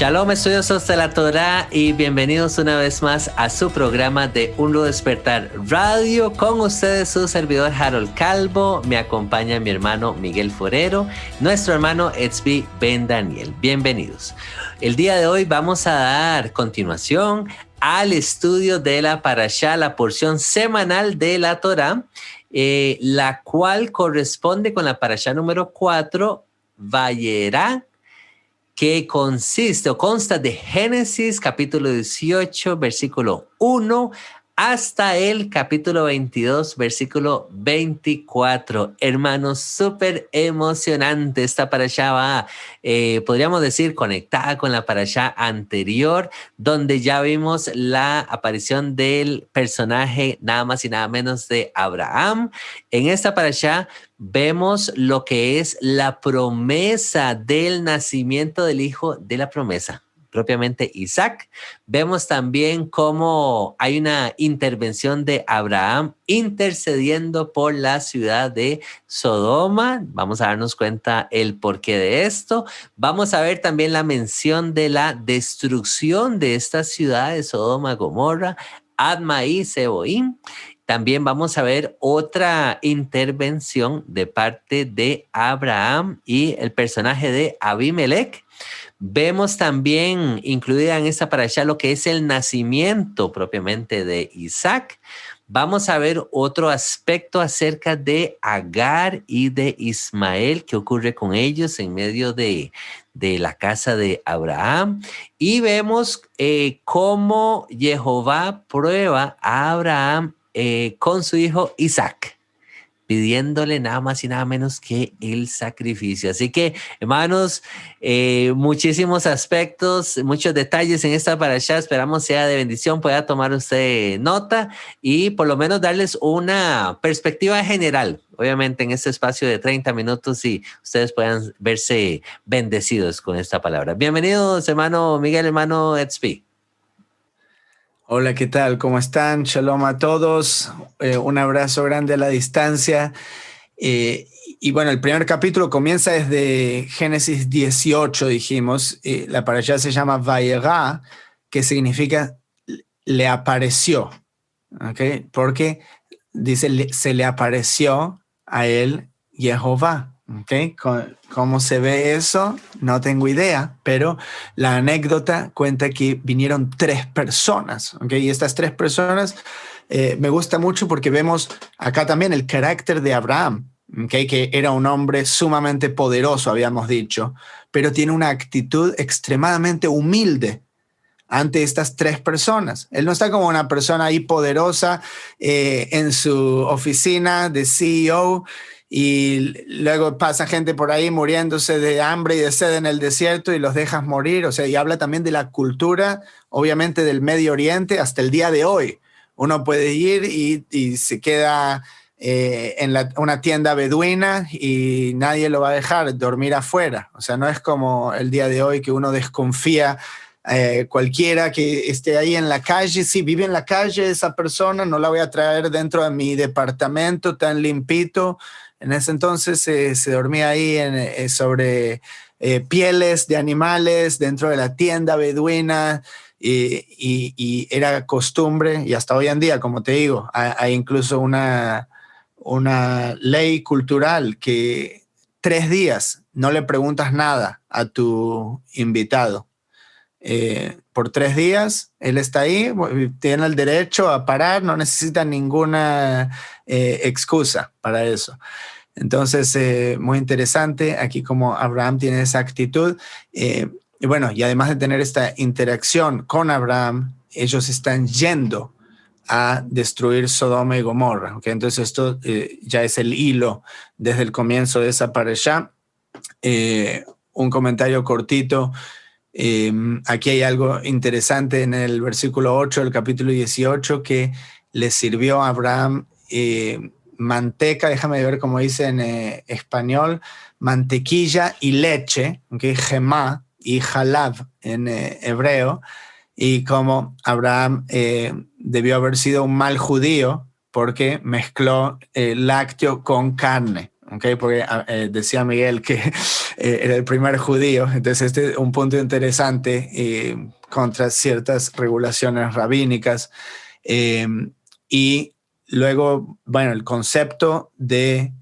Shalom, estudiosos de la Torá, y bienvenidos una vez más a su programa de Un Nuevo Despertar Radio. Con ustedes su servidor Harold Calvo, me acompaña mi hermano Miguel Forero, nuestro hermano Etzvi Ben Daniel. Bienvenidos. El día de hoy vamos a dar continuación al estudio de la Parashá, la porción semanal de la Torá, la cual corresponde con la Parashá número 4, Vayera, que consiste o consta de Génesis capítulo 18, versículo 1, hasta el capítulo 22, versículo 24. Hermanos, súper emocionante. Esta parashá va, podríamos decir, conectada con la parashá anterior, donde ya vimos la aparición del personaje nada más y nada menos de Abraham. En esta parashá vemos lo que es la promesa del nacimiento del hijo de la promesa, propiamente Isaac. Vemos también cómo hay una intervención de Abraham intercediendo por la ciudad de Sodoma. Vamos a darnos cuenta el porqué de esto. Vamos a ver también la mención de la destrucción de estas ciudades, Sodoma, Gomorra, Adma y Zeboim. También vamos a ver otra intervención de parte de Abraham y el personaje de Abimelech. Vemos también incluida en esta parashá lo que es el nacimiento propiamente de Isaac. Vamos a ver otro aspecto acerca de Agar y de Ismael, qué ocurre con ellos en medio de la casa de Abraham. Y vemos cómo Jehová prueba a Abraham con su hijo Isaac, pidiéndole nada más y nada menos que el sacrificio. Así que, hermanos, muchísimos aspectos, muchos detalles en esta parashá. Esperamos sea de bendición, pueda tomar usted nota y por lo menos darles una perspectiva general, obviamente en este espacio de 30 minutos, y ustedes puedan verse bendecidos con esta palabra. Bienvenidos, hermano Miguel, hermano Etzvi. Hola, ¿qué tal? ¿Cómo están? Shalom a todos. Un abrazo grande a la distancia. Y bueno, el primer capítulo comienza desde Génesis 18, dijimos. La parashá se llama Vayera, que significa le apareció. ¿Okay? Porque dice, se le apareció a él Jehová. ¿Okay? ¿Cómo se ve eso? No tengo idea, pero la anécdota cuenta que vinieron 3 personas, ¿okay? Y estas 3 personas me gusta mucho porque vemos acá también el carácter de Abraham, ¿okay? Que era un hombre sumamente poderoso, habíamos dicho, pero tiene una actitud extremadamente humilde ante estas 3 personas. Él no está como una persona ahí poderosa en su oficina de CEO, y luego pasa gente por ahí muriéndose de hambre y de sed en el desierto y los dejas morir. O sea, y habla también de la cultura, obviamente del Medio Oriente hasta el día de hoy. Uno puede ir y se queda en una tienda beduina y nadie lo va a dejar dormir afuera. O sea, no es como el día de hoy que uno desconfía. Cualquiera que esté ahí en la calle, si vive en la calle esa persona, no la voy a traer dentro de mi departamento tan limpito. En ese entonces se dormía ahí sobre pieles de animales dentro de la tienda beduina, y era costumbre, y hasta hoy en día, como te digo, hay incluso una ley cultural que 3 días no le preguntas nada a tu invitado. Por 3 días él está ahí, tiene el derecho a parar, no necesita ninguna excusa para eso. Entonces, muy interesante aquí como Abraham tiene esa actitud. Y bueno, y además de tener esta interacción con Abraham, ellos están yendo a destruir Sodoma y Gomorra. ¿Okay? Entonces esto ya es el hilo desde el comienzo de esa parashá. Un comentario cortito. Aquí hay algo interesante en el versículo 8 del capítulo 18 que le sirvió a Abraham manteca, déjame ver cómo dice en español, mantequilla y leche, ¿okay? Gemá y jalab en hebreo, y como Abraham debió haber sido un mal judío porque mezcló lácteo con carne. ¿okay? Porque decía Miguel que era el primer judío, entonces este es un punto interesante contra ciertas regulaciones rabínicas. Y luego, bueno, el concepto de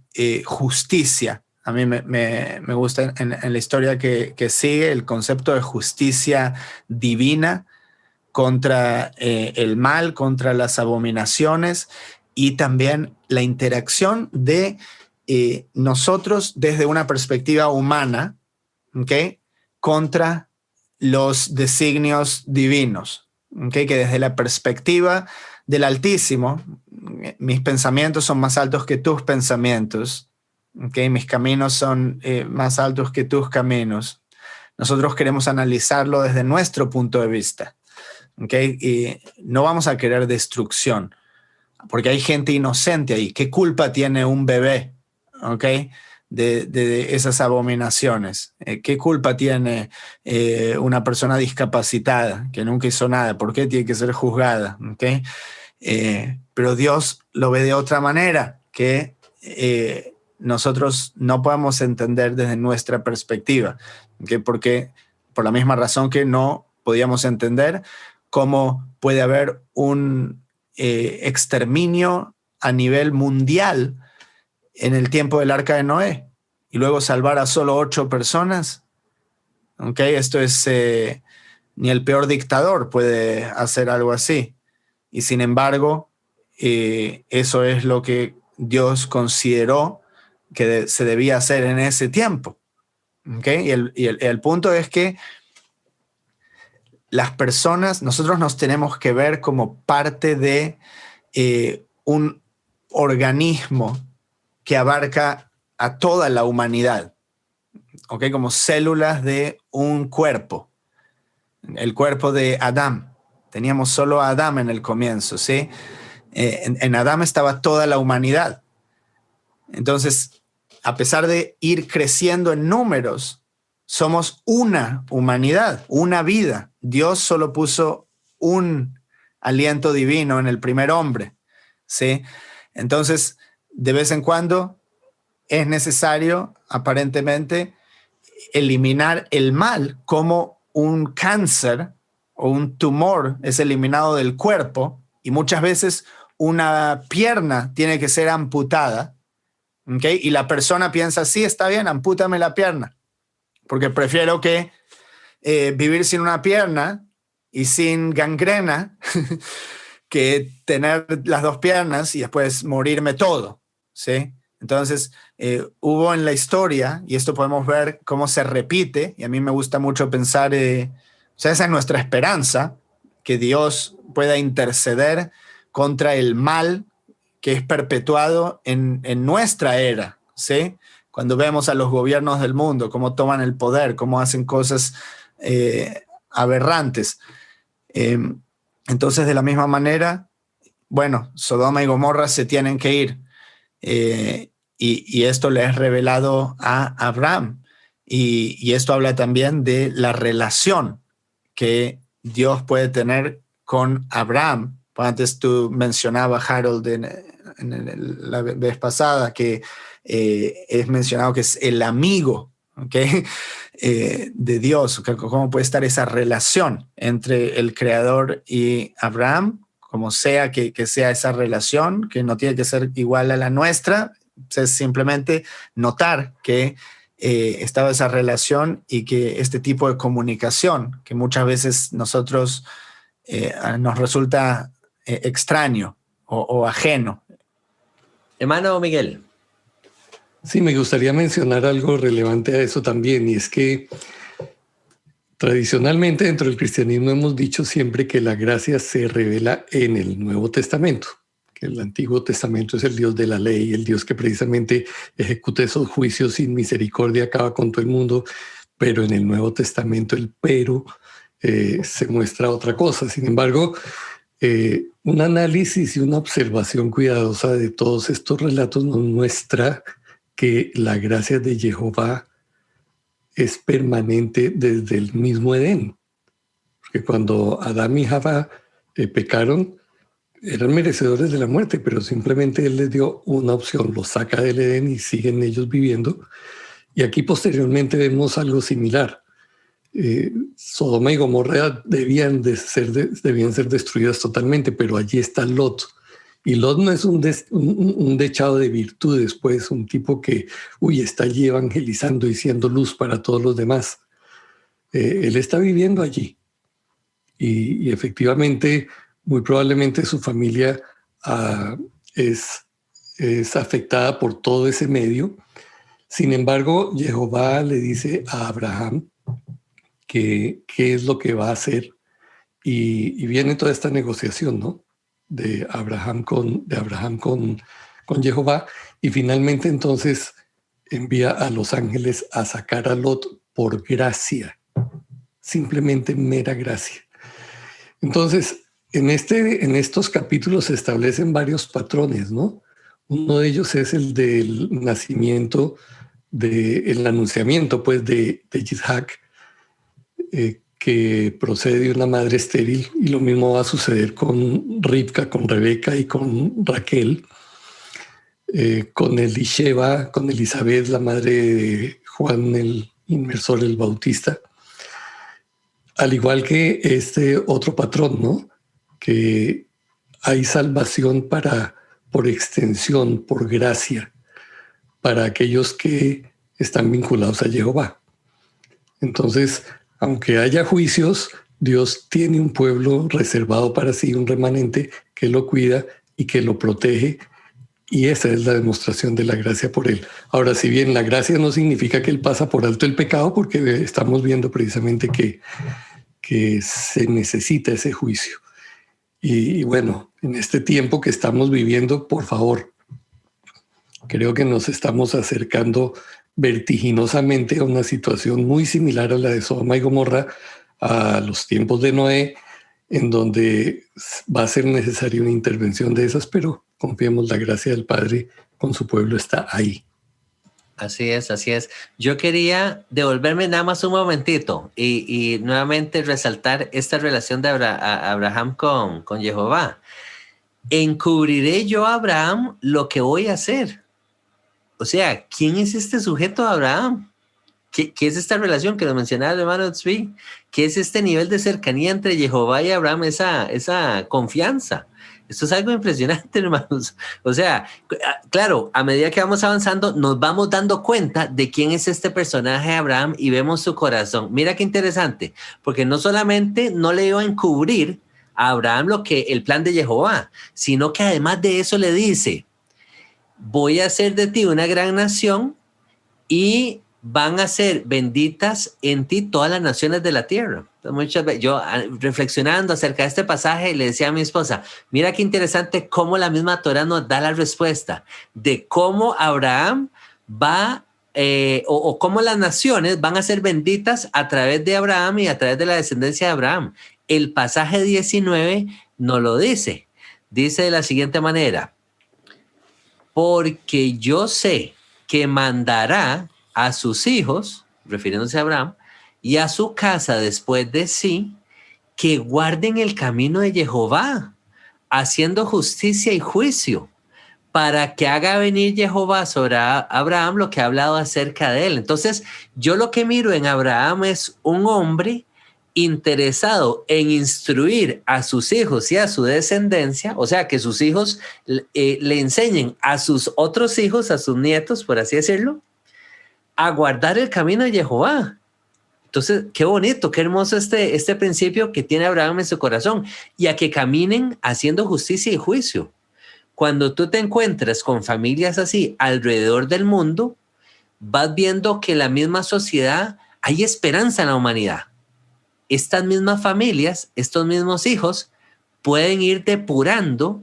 justicia. A mí me gusta en la historia que sigue el concepto de justicia divina contra el mal, contra las abominaciones, y también la interacción de nosotros desde una perspectiva humana, ¿okay? Contra los designios divinos, ¿okay? Que desde la perspectiva del Altísimo, mis pensamientos son más altos que tus pensamientos, ¿okay? Mis caminos son más altos que tus caminos. Nosotros queremos analizarlo desde nuestro punto de vista, ¿okay? Y no vamos a querer destrucción, porque hay gente inocente ahí. ¿Qué culpa tiene un bebé, ¿okay? de esas abominaciones? ¿Qué culpa tiene una persona discapacitada que nunca hizo nada? ¿Por qué tiene que ser juzgada? ¿Okay? Pero Dios lo ve de otra manera, que nosotros no podemos entender desde nuestra perspectiva, ¿okay? Porque por la misma razón que no podíamos entender cómo puede haber un exterminio a nivel mundial en el tiempo del arca de Noé y luego salvar a solo 8 personas. ¿Okay? Esto es, ni el peor dictador puede hacer algo así. Y sin embargo, eso es lo que Dios consideró que se debía hacer en ese tiempo. ¿Okay? Y el punto es que las personas, nosotros nos tenemos que ver como parte de un organismo que abarca a toda la humanidad, ¿okay? Como células de un cuerpo, el cuerpo de Adán. Teníamos solo a Adán en el comienzo, ¿sí? En Adán estaba toda la humanidad. Entonces, a pesar de ir creciendo en números, somos una humanidad, una vida. Dios solo puso un aliento divino en el primer hombre, ¿sí? Entonces, de vez en cuando es necesario, aparentemente, eliminar el mal como un cáncer o un tumor es eliminado del cuerpo, y muchas veces una pierna tiene que ser amputada, ¿okay? Y la persona piensa, sí, está bien, ampútame la pierna, porque prefiero que vivir sin una pierna y sin gangrena que tener las 2 piernas y después morirme todo, ¿sí? Entonces, hubo en la historia, y esto podemos ver cómo se repite, y a mí me gusta mucho pensar, o sea, esa es nuestra esperanza, que Dios pueda interceder contra el mal que es perpetuado en nuestra era, ¿sí? Cuando vemos a los gobiernos del mundo, cómo toman el poder, cómo hacen cosas aberrantes. Entonces, de la misma manera, bueno, Sodoma y Gomorra se tienen que ir. Y esto le es revelado a Abraham. Y esto habla también de la relación que Dios puede tener con Abraham. Antes tú mencionabas, Harold, la vez pasada, que es mencionado que es el amigo, ¿okay? De Dios. ¿Cómo puede estar esa relación entre el Creador y Abraham? Como sea que sea esa relación, que no tiene que ser igual a la nuestra, es simplemente notar que estaba esa relación y que este tipo de comunicación, que muchas veces nosotros nos resulta extraño o ajeno. Hermano Miguel. Sí, me gustaría mencionar algo relevante a eso también, y es que tradicionalmente dentro del cristianismo hemos dicho siempre que la gracia se revela en el Nuevo Testamento, que el Antiguo Testamento es el Dios de la ley, el Dios que precisamente ejecuta esos juicios sin misericordia, acaba con todo el mundo, pero en el Nuevo Testamento el pero se muestra otra cosa. Sin embargo, un análisis y una observación cuidadosa de todos estos relatos nos muestra que la gracia de Jehová es permanente desde el mismo Edén. Porque cuando Adán y Java pecaron, eran merecedores de la muerte, pero simplemente Él les dio una opción, los saca del Edén y siguen ellos viviendo. Y aquí posteriormente vemos algo similar. Sodoma y Gomorra debían ser destruidas totalmente, pero allí está Lot. Y Lot no es un dechado de virtudes, pues un tipo que, está allí evangelizando y siendo luz para todos los demás. Él está viviendo allí. Y efectivamente, muy probablemente su familia es afectada por todo ese medio. Sin embargo, Jehová le dice a Abraham qué es lo que va a hacer. Y viene toda esta negociación, ¿no? De Abraham con Jehová. Y finalmente entonces envía a los ángeles a sacar a Lot por gracia. Simplemente mera gracia. Entonces, en estos capítulos se establecen varios patrones, ¿no? Uno de ellos es el del nacimiento, el anunciamiento, pues, de Yitzhak, que procede de una madre estéril, y lo mismo va a suceder con Rivka, con Rebeca y con Raquel, con Elisheba, con Elizabeth, la madre de Juan el Inmersor, el Bautista. Al igual que este otro patrón, ¿no? Que hay salvación por extensión, por gracia, para aquellos que están vinculados a Jehová. Entonces, aunque haya juicios, Dios tiene un pueblo reservado para sí, un remanente que lo cuida y que lo protege, y esa es la demostración de la gracia por él. Ahora, si bien la gracia no significa que él pasa por alto el pecado, porque estamos viendo precisamente que se necesita ese juicio. Y bueno, en este tiempo que estamos viviendo, por favor, creo que nos estamos acercando vertiginosamente a una situación muy similar a la de Sodoma y Gomorra, a los tiempos de Noé, en donde va a ser necesaria una intervención de esas, pero confiemos, la gracia del Padre con su pueblo está ahí. Así es, así es. Yo quería devolverme nada más un momentito y nuevamente resaltar esta relación de Abraham con Jehová. Encubriré yo a Abraham lo que voy a hacer. O sea, ¿quién es este sujeto Abraham? ¿Qué es esta relación que nos mencionaba el hermano Tzvi? ¿Qué es este nivel de cercanía entre Jehová y Abraham, esa confianza? Esto es algo impresionante, hermanos. O sea, claro, a medida que vamos avanzando, nos vamos dando cuenta de quién es este personaje Abraham y vemos su corazón. Mira qué interesante, porque no solamente no le iba a encubrir a Abraham el plan de Jehová, sino que además de eso le dice: voy a hacer de ti una gran nación y van a ser benditas en ti todas las naciones de la tierra. Muchas veces yo, reflexionando acerca de este pasaje, le decía a mi esposa: mira qué interesante cómo la misma Torah nos da la respuesta de cómo Abraham va o cómo las naciones van a ser benditas a través de Abraham y a través de la descendencia de Abraham. El pasaje 19 nos lo dice. Dice de la siguiente manera: porque yo sé que mandará a sus hijos, refiriéndose a Abraham, y a su casa después de sí, que guarden el camino de Jehová, haciendo justicia y juicio, para que haga venir Jehová sobre Abraham lo que ha hablado acerca de él. Entonces, yo lo que miro en Abraham es un hombre interesado en instruir a sus hijos y a su descendencia, o sea, que sus hijos le enseñen a sus otros hijos, a sus nietos, por así decirlo, a guardar el camino de Jehová. Entonces, qué bonito, qué hermoso este principio que tiene Abraham en su corazón, y a que caminen haciendo justicia y juicio. Cuando tú te encuentras con familias así alrededor del mundo, vas viendo que en la misma sociedad hay esperanza en la humanidad. Estas mismas familias, estos mismos hijos, pueden ir depurando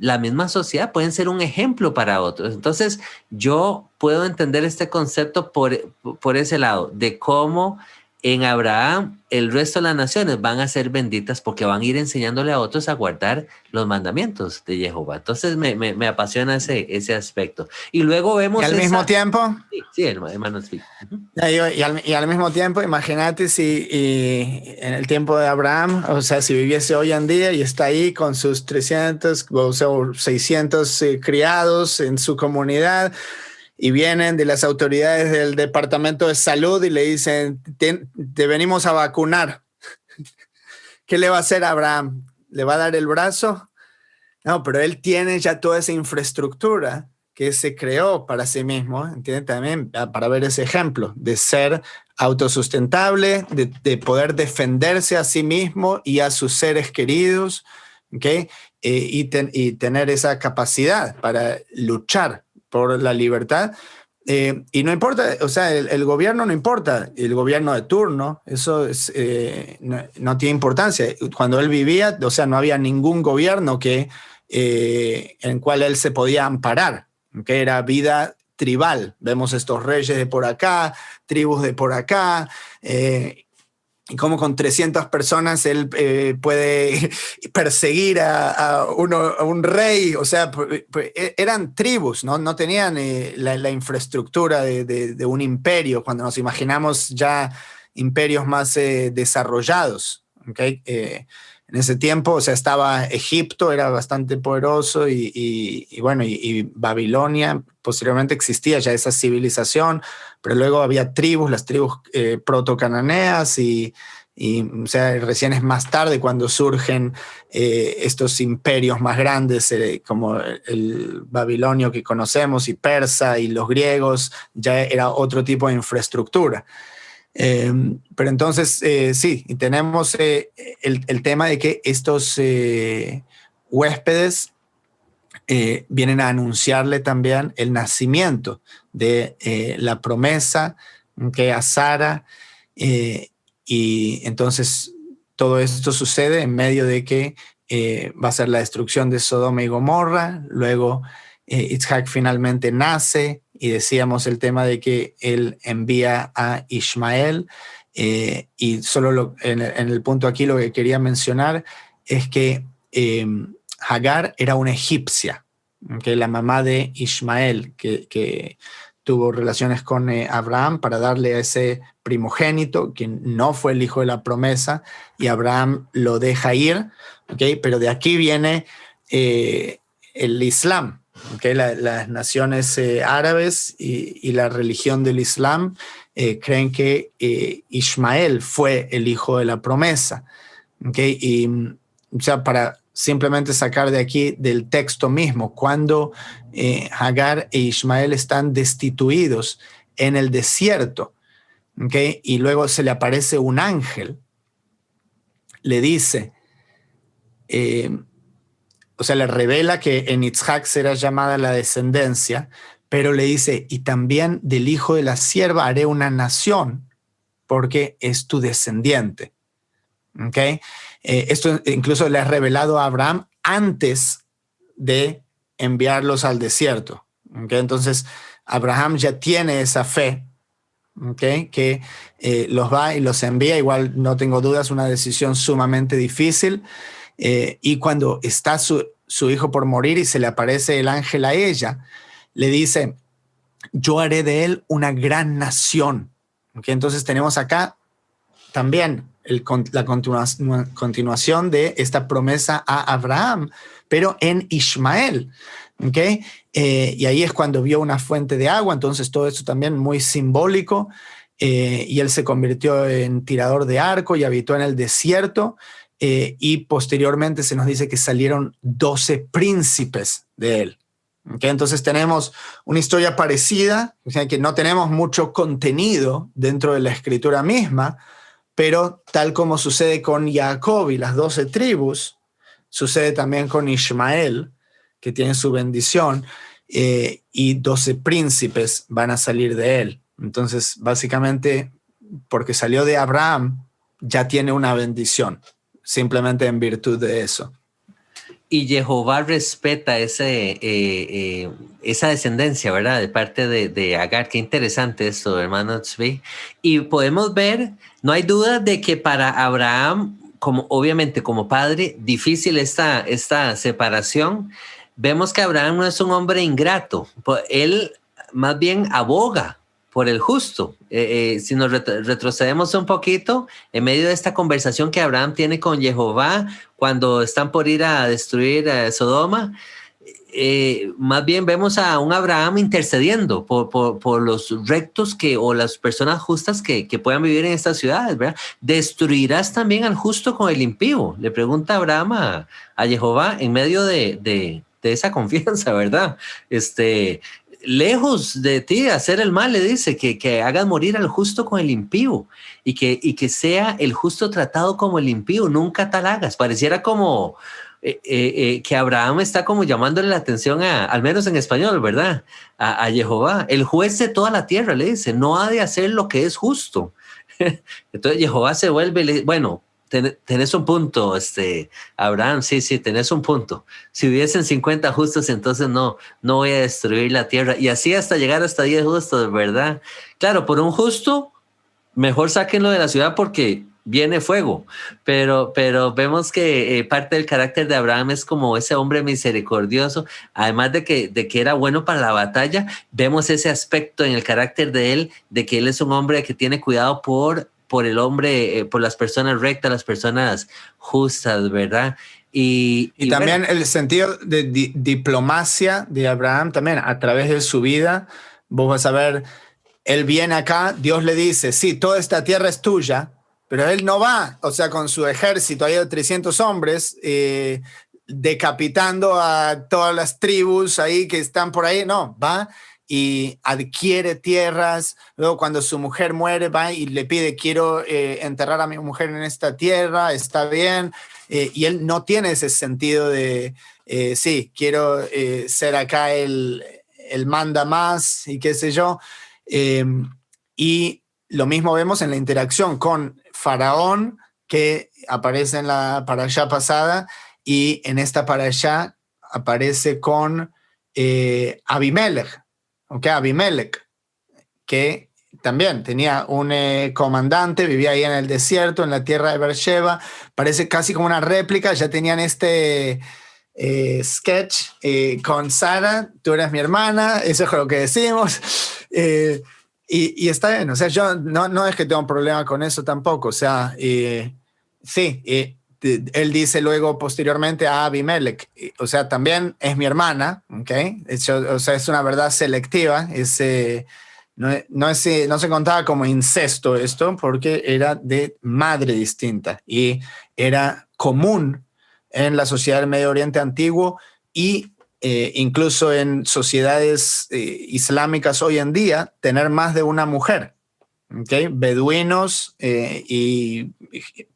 la misma sociedad, pueden ser un ejemplo para otros. Entonces, yo puedo entender este concepto por ese lado, de cómo en Abraham, el resto de las naciones van a ser benditas porque van a ir enseñándole a otros a guardar los mandamientos de Jehová. Entonces me apasiona ese aspecto. Y luego vemos... Y al mismo tiempo... Sí, hermano. Sí. Y al mismo tiempo, imagínate si en el tiempo de Abraham, o sea, si viviese hoy en día y está ahí con sus 300 o sea, 600 criados en su comunidad, y vienen de las autoridades del Departamento de Salud y le dicen, te venimos a vacunar. ¿Qué le va a hacer a Abraham? ¿Le va a dar el brazo? No, pero él tiene ya toda esa infraestructura que se creó para sí mismo, ¿entiendes? También para ver ese ejemplo de ser autosustentable, de poder defenderse a sí mismo y a sus seres queridos, ¿okay? Y tener esa capacidad para luchar por la libertad. Y no importa, o sea, el gobierno no importa, el gobierno de turno, eso es, no tiene importancia. Cuando él vivía, o sea, no había ningún gobierno en el cual él se podía amparar, que era vida tribal. Vemos estos reyes de por acá, tribus de por acá, y cómo con 300 personas él puede perseguir a un rey. O sea, eran tribus, no tenían la infraestructura de un imperio, cuando nos imaginamos ya imperios más desarrollados. ¿Okay? En ese tiempo, o sea, estaba Egipto, era bastante poderoso, y Babilonia, posteriormente existía ya esa civilización, pero luego había tribus, las tribus protocananeas, o sea, recién es más tarde cuando surgen estos imperios más grandes, como el babilonio que conocemos, y persa, y los griegos, ya era otro tipo de infraestructura. Pero entonces, sí, y tenemos el tema de que estos huéspedes vienen a anunciarle también el nacimiento de la promesa, que a Sara, y entonces todo esto sucede en medio de que va a ser la destrucción de Sodoma y Gomorra. Luego Isaac finalmente nace, y decíamos el tema de que él envía a Ismael, y solo en el punto aquí lo que quería mencionar es que Hagar era una egipcia, ¿okay? La mamá de Ismael, que tuvo relaciones con Abraham para darle a ese primogénito, que no fue el hijo de la promesa, y Abraham lo deja ir, ¿okay? Pero de aquí viene el Islam. Okay, las naciones árabes y la religión del Islam creen que Ismael fue el hijo de la promesa. Okay, y o sea, para simplemente sacar de aquí del texto mismo, cuando Hagar e Ismael están destituidos en el desierto, okay, y luego se le aparece un ángel, le dice... o sea, le revela que en Isaac será llamada la descendencia, pero le dice, y también del hijo de la sierva haré una nación, porque es tu descendiente. ¿Okay? Esto incluso le ha revelado a Abraham antes de enviarlos al desierto. ¿Okay? Entonces, Abraham ya tiene esa fe, ¿okay? Que los va y los envía. Igual, no tengo dudas, una decisión sumamente difícil. Y cuando está su hijo por morir y se le aparece el ángel a ella, le dice, yo haré de él una gran nación. ¿Okay? Entonces tenemos acá también la continuación de esta promesa a Abraham, pero en Ismael. ¿Okay? Y ahí es cuando vio una fuente de agua, entonces todo esto también muy simbólico, y él se convirtió en tirador de arco y habitó en el desierto. Y posteriormente se nos dice que salieron 12 príncipes de él. ¿Okay? Entonces tenemos una historia parecida, o sea, que no tenemos mucho contenido dentro de la escritura misma, pero tal como sucede con Jacob y las 12 tribus, sucede también con Ismael, que tiene su bendición, y 12 príncipes van a salir de él. Entonces, básicamente, porque salió de Abraham, ya tiene una bendición, simplemente en virtud de eso. y Jehová respeta esa descendencia, ¿verdad? De parte de Agar. Qué interesante esto, hermano Tzvi. Y podemos ver, no hay duda de que para Abraham, obviamente como padre, difícil esta separación. Vemos que Abraham no es un hombre ingrato. Él más bien aboga por el justo. Si nos retrocedemos un poquito, en medio de esta conversación que Abraham tiene con Jehová, cuando están por ir a destruir Sodoma, más bien vemos a un Abraham intercediendo por los rectos o las personas justas que puedan vivir en estas ciudades, ¿verdad? ¿Destruirás también al justo con el impío? Le pregunta Abraham a Jehová en medio de esa confianza, ¿verdad? Lejos de ti hacer el mal, le dice, que hagas morir al justo con el impío y que sea el justo tratado como el impío, nunca tal hagas. Pareciera como que Abraham está como llamándole la atención al menos en español, ¿verdad? A Jehová, el juez de toda la tierra, le dice, no ha de hacer lo que es justo. Entonces Jehová se vuelve y le dice, bueno, tenés un punto, Abraham, sí, tenés un punto. Si hubiesen 50 justos, entonces no voy a destruir la tierra. Y así hasta llegar hasta 10 justos, ¿verdad? Claro, por un justo, mejor sáquenlo de la ciudad porque viene fuego. Pero vemos que parte del carácter de Abraham es como ese hombre misericordioso. Además de que era bueno para la batalla, vemos ese aspecto en el carácter de él, de que él es un hombre que tiene cuidado por el hombre, por las personas rectas, las personas justas, ¿verdad? Y también el sentido de diplomacia de Abraham también, a través de su vida, vos vas a ver, él viene acá, Dios le dice, sí, toda esta tierra es tuya, pero él no va, o sea, con su ejército, hay 300 hombres, decapitando a todas las tribus ahí que están por ahí, no, va y adquiere tierras. Luego cuando su mujer muere va y le pide, quiero enterrar a mi mujer en esta tierra, está bien, y él no tiene ese sentido de sí, quiero ser acá el manda más y qué sé yo, y lo mismo vemos en la interacción con Faraón, que aparece en la parashá pasada, y en esta parashá aparece con Abimelech, ¿okay? Abimelech, que también tenía un comandante, vivía ahí en el desierto, en la tierra de Beersheba, parece casi como una réplica. Ya tenían este sketch con Sara, tú eres mi hermana, eso es lo que decimos, y está bien, o sea, yo no es que tenga un problema con eso tampoco, o sea, sí, él dice luego posteriormente a Abimelech, o sea, también es mi hermana, ¿ok? O sea, es una verdad selectiva, no se contaba como incesto esto, porque era de madre distinta y era común en la sociedad del Medio Oriente antiguo y incluso en sociedades islámicas hoy en día, tener más de una mujer. ¿Okay? Beduinos y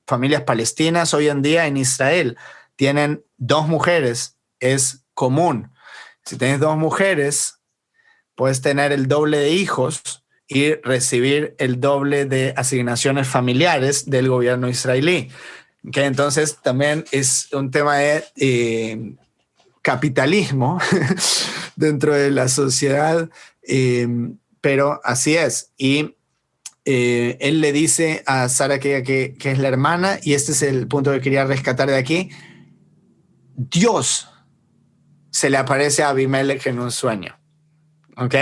familias palestinas hoy en día en Israel tienen 2 mujeres, es común. Si tienes 2 mujeres, puedes tener el doble de hijos y recibir el doble de asignaciones familiares del gobierno israelí. ¿Okay? Entonces también es un tema de capitalismo dentro de la sociedad, pero así es. Y él le dice a Sara que es la hermana, y este es el punto que quería rescatar de aquí. Dios se le aparece a Abimelech en un sueño, ¿ok?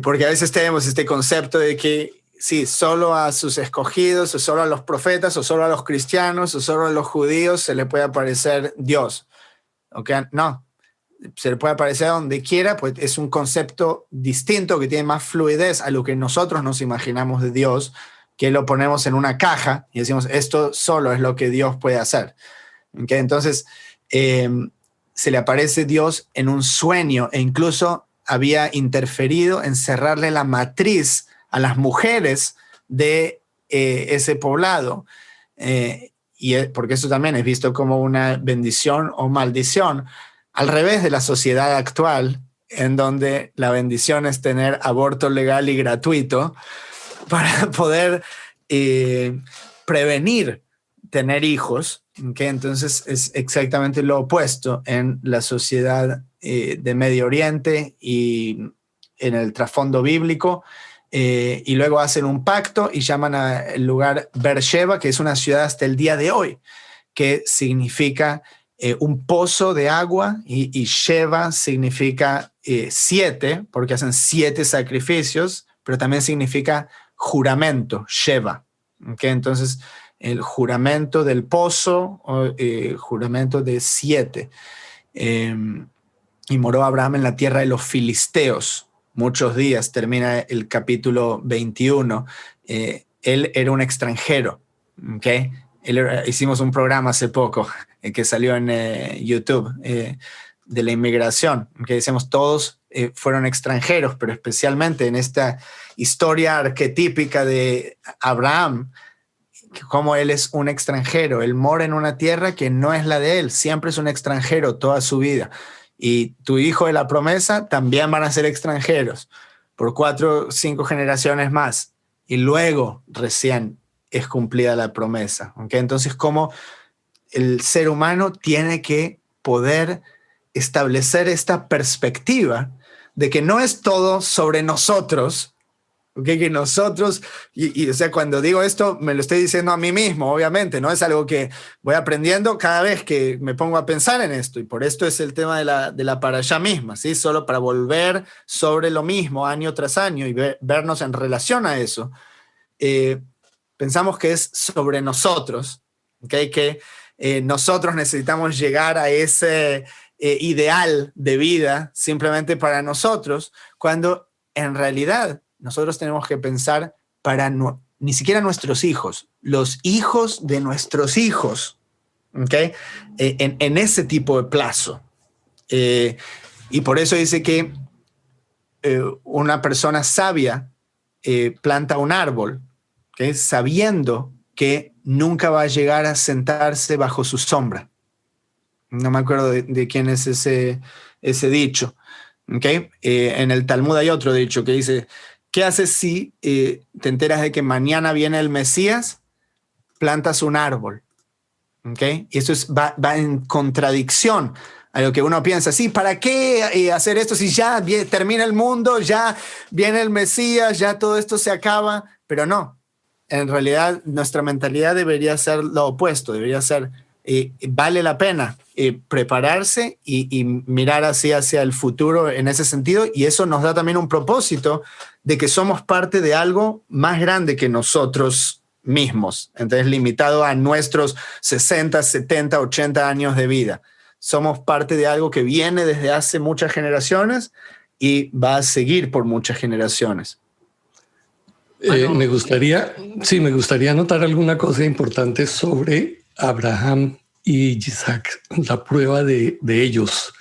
Porque a veces tenemos este concepto de que sí, solo a sus escogidos, o solo a los profetas, o solo a los cristianos, o solo a los judíos se le puede aparecer Dios, ¿ok? No, se le puede aparecer donde quiera, pues es un concepto distinto que tiene más fluidez a lo que nosotros nos imaginamos de Dios, que lo ponemos en una caja y decimos, esto solo es lo que Dios puede hacer. ¿Okay? Entonces, se le aparece Dios en un sueño, e incluso había interferido en cerrarle la matriz a las mujeres de ese poblado. Porque eso también es visto como una bendición o maldición, al revés de la sociedad actual, en donde la bendición es tener aborto legal y gratuito para poder prevenir tener hijos, ¿okay? Entonces es exactamente lo opuesto en la sociedad de Medio Oriente y en el trasfondo bíblico. Y luego hacen un pacto y llaman al lugar Beersheba, que es una ciudad hasta el día de hoy, que significa un pozo de agua, y Sheva significa 7, porque hacen 7 sacrificios, pero también significa juramento, Sheva. ¿Okay? Entonces, el juramento del pozo, o juramento de 7. Y moró Abraham en la tierra de los filisteos muchos días, termina el capítulo 21. Él era un extranjero, ¿okay? Hicimos un programa hace poco que salió en YouTube de la inmigración, que decíamos todos fueron extranjeros, pero especialmente en esta historia arquetípica de Abraham, como él es un extranjero. Él mora en una tierra que no es la de él, siempre es un extranjero toda su vida. Y tu hijo de la promesa también van a ser extranjeros por 4 o 5 generaciones más. Y luego recién es cumplida la promesa. ¿Okay? Entonces, como el ser humano tiene que poder establecer esta perspectiva de que no es todo sobre nosotros, ¿okay? Que nosotros, o sea, cuando digo esto me lo estoy diciendo a mí mismo, obviamente, no es algo que voy aprendiendo cada vez que me pongo a pensar en esto, y por esto es el tema de la parashá misma, ¿sí? Solo para volver sobre lo mismo año tras año y vernos en relación a eso. Pensamos que es sobre nosotros, ¿okay? Que nosotros necesitamos llegar a ese ideal de vida simplemente para nosotros, cuando en realidad nosotros tenemos que pensar para ni siquiera nuestros hijos, los hijos de nuestros hijos, ¿okay? En ese tipo de plazo. Y por eso dice que una persona sabia planta un árbol, ¿okay? Sabiendo que nunca va a llegar a sentarse bajo su sombra. No me acuerdo de quién es ese dicho. En el Talmud hay otro dicho que dice: ¿qué haces si te enteras de que mañana viene el Mesías? Plantas un árbol. ¿Okay? Y eso va en contradicción a lo que uno piensa. Sí, ¿para qué hacer esto si ya termina el mundo, ya viene el Mesías, ya todo esto se acaba? Pero no. En realidad, nuestra mentalidad debería ser lo opuesto. Debería ser, vale la pena prepararse y mirar hacia el futuro en ese sentido. Y eso nos da también un propósito de que somos parte de algo más grande que nosotros mismos. Entonces, limitado a nuestros 60, 70, 80 años de vida. Somos parte de algo que viene desde hace muchas generaciones y va a seguir por muchas generaciones. Me gustaría anotar alguna cosa importante sobre Abraham y Isaac, la prueba de ellos,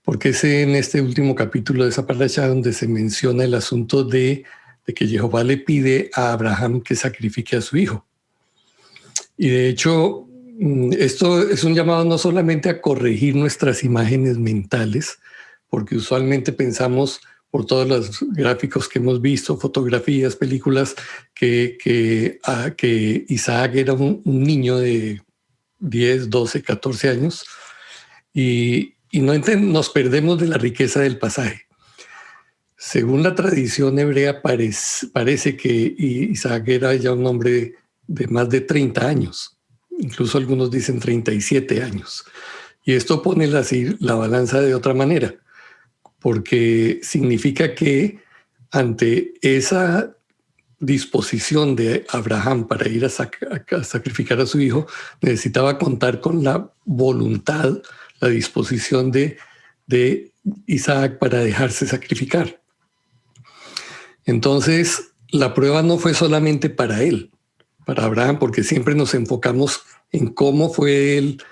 porque es en este último capítulo de esa parasha donde se menciona el asunto de que Jehová le pide a Abraham que sacrifique a su hijo. Y de hecho, esto es un llamado no solamente a corregir nuestras imágenes mentales, porque usualmente pensamos, por todos los gráficos que hemos visto, fotografías, películas, que Isaac era un niño de 10, 12, 14 años y nos perdemos de la riqueza del pasaje. Según la tradición hebrea, parece que Isaac era ya un hombre de más de 30 años. Incluso algunos dicen 37 años. Y esto pone la balanza de otra manera, porque significa que ante esa disposición de Abraham para ir a sacrificar a su hijo, necesitaba contar con la voluntad, la disposición de Isaac para dejarse sacrificar. Entonces, la prueba no fue solamente para él, para Abraham, porque siempre nos enfocamos en cómo fue él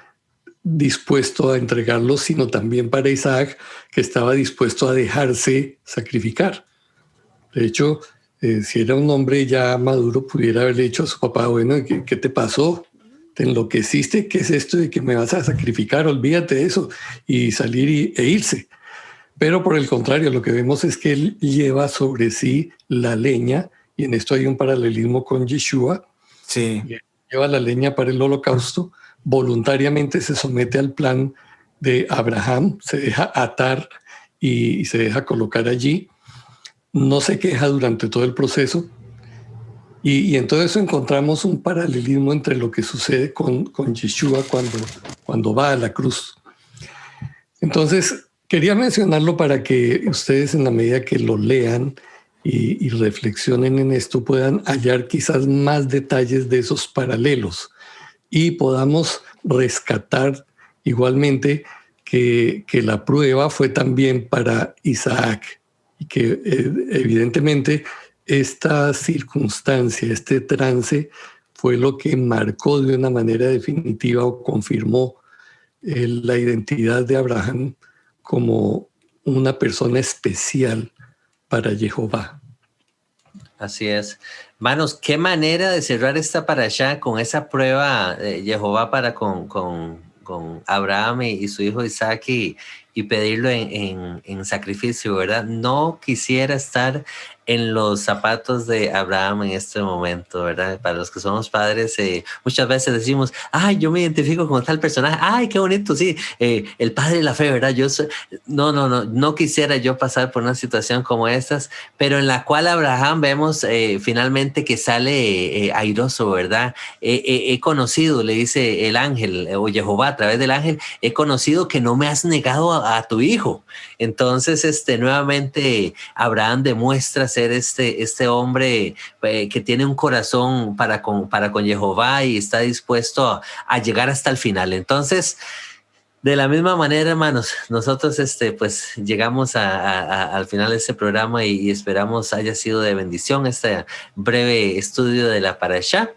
dispuesto a entregarlo, sino también para Isaac, que estaba dispuesto a dejarse sacrificar. De hecho, si era un hombre ya maduro, pudiera haberle dicho a su papá: bueno, ¿qué te pasó? ¿Te enloqueciste? ¿Qué es esto de que me vas a sacrificar? Olvídate de eso, y salir e irse. Pero por el contrario, lo que vemos es que él lleva sobre sí la leña, y en esto hay un paralelismo con Yeshua. Sí. lleva la leña para el holocausto, voluntariamente se somete al plan de Abraham, se deja atar y se deja colocar allí, no se queja durante todo el proceso. Y en todo eso encontramos un paralelismo entre lo que sucede con Yeshua cuando va a la cruz. Entonces, quería mencionarlo para que ustedes, en la medida que lo lean y reflexionen en esto, puedan hallar quizás más detalles de esos paralelos y podamos rescatar igualmente que la prueba fue también para Isaac y que evidentemente esta circunstancia, este trance, fue lo que marcó de una manera definitiva o confirmó la identidad de Abraham como una persona especial para Jehová. Así es. Manos, qué manera de cerrar esta parashá con esa prueba de Jehová para con Abraham y su hijo Isaac y pedirlo en sacrificio, ¿verdad? No quisiera estar en los zapatos de Abraham en este momento, ¿verdad? Para los que somos padres, muchas veces decimos, ay, yo me identifico con tal personaje, ay, qué bonito, sí, el padre de la fe, ¿verdad? No quisiera yo pasar por una situación como estas, pero en la cual Abraham vemos finalmente que sale airoso, ¿verdad? He conocido, le dice el ángel, o Jehová a través del ángel, he conocido que no me has negado a tu hijo. Entonces, nuevamente Abraham demuestra ser este hombre que tiene un corazón para con Jehová y está dispuesto a llegar hasta el final. Entonces, de la misma manera, hermanos, nosotros pues llegamos al final de este programa y esperamos haya sido de bendición este breve estudio de la parashá.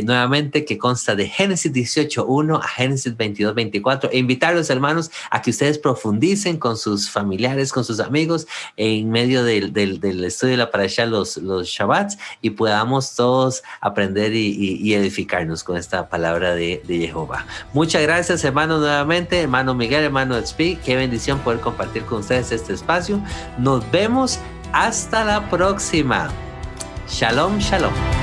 Nuevamente, que consta de Génesis 18:1 a Génesis 22:24, e invitarlos, hermanos, a que ustedes profundicen con sus familiares, con sus amigos, en medio del estudio de la parashá los Shabbats, y podamos todos aprender y edificarnos con esta palabra de Jehová. Muchas gracias, hermanos, nuevamente, hermano Miguel, hermano Tzvi, qué bendición poder compartir con ustedes este espacio. Nos vemos hasta la próxima. Shalom, shalom.